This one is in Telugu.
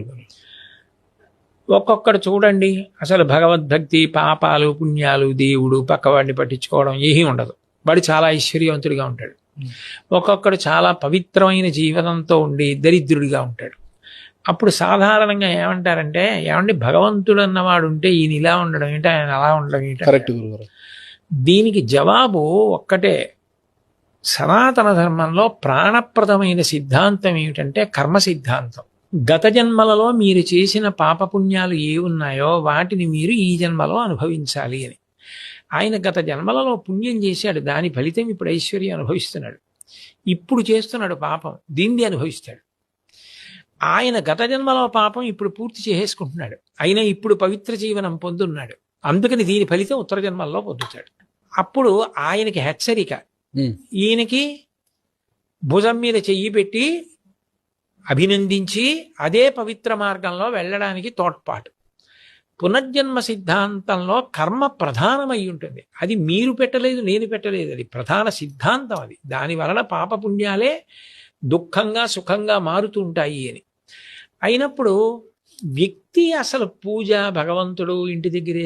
గురుగారు. ఒక్కొక్కడు చూడండి అసలు భగవద్భక్తి, పాపాలు, పుణ్యాలు, దేవుడు, పక్కవాడిని పట్టించుకోవడం ఏమీ ఉండదు. వాడు చాలా ఐశ్వర్యవంతుడిగా ఉంటాడు. ఒక్కొక్కడు చాలా పవిత్రమైన జీవనంతో ఉండి దరిద్రుడిగా ఉంటాడు. అప్పుడు సాధారణంగా ఏమంటారంటే, ఏమండి భగవంతుడు అన్నవాడు ఉంటే ఈయన ఇలా ఉండడం ఏంటి, ఆయన అలా ఉండడం ఏంటి? కరెక్ట్ గురుగారు. దీనికి జవాబు ఒక్కటే. సనాతన ధర్మంలో ప్రాణప్రదమైన సిద్ధాంతం ఏమిటంటే కర్మ సిద్ధాంతం. గత జన్మలలో మీరు చేసిన పాపపుణ్యాలు ఏ ఉన్నాయో వాటిని మీరు ఈ జన్మలో అనుభవించాలి అని. ఆయన గత జన్మలలో పుణ్యం చేశాడు, దాని ఫలితం ఇప్పుడు ఐశ్వర్యం అనుభవిస్తున్నాడు. ఇప్పుడు చేస్తున్నాడు పాపం, దీన్ని అనుభవిస్తాడు. ఆయన గత జన్మలో పాపం ఇప్పుడు పూర్తి చేసేసుకుంటున్నాడు, అయినా ఇప్పుడు పవిత్ర జీవనం పొందున్నాడు. అందుకని దీని ఫలితం ఉత్తర జన్మల్లో పొందుతాడు. అప్పుడు ఆయనకి హెచ్చరిక, ఈయనకి భుజం మీద చెయ్యి పెట్టి అభినందించి అదే పవిత్ర మార్గంలో వెళ్ళడానికి తోడ్పాటు. పునర్జన్మ సిద్ధాంతంలో కర్మ ప్రధానమై ఉంటుంది. అది మీరు పెట్టలేదు, నేను పెట్టలేదు, అది ప్రధాన సిద్ధాంతం. అది దాని వలన పాపపుణ్యాలే దుఃఖంగా సుఖంగా మారుతూ ఉంటాయి అని. అయినప్పుడు వ్యక్తి అసలు పూజ, భగవంతుడు ఇంటి దగ్గర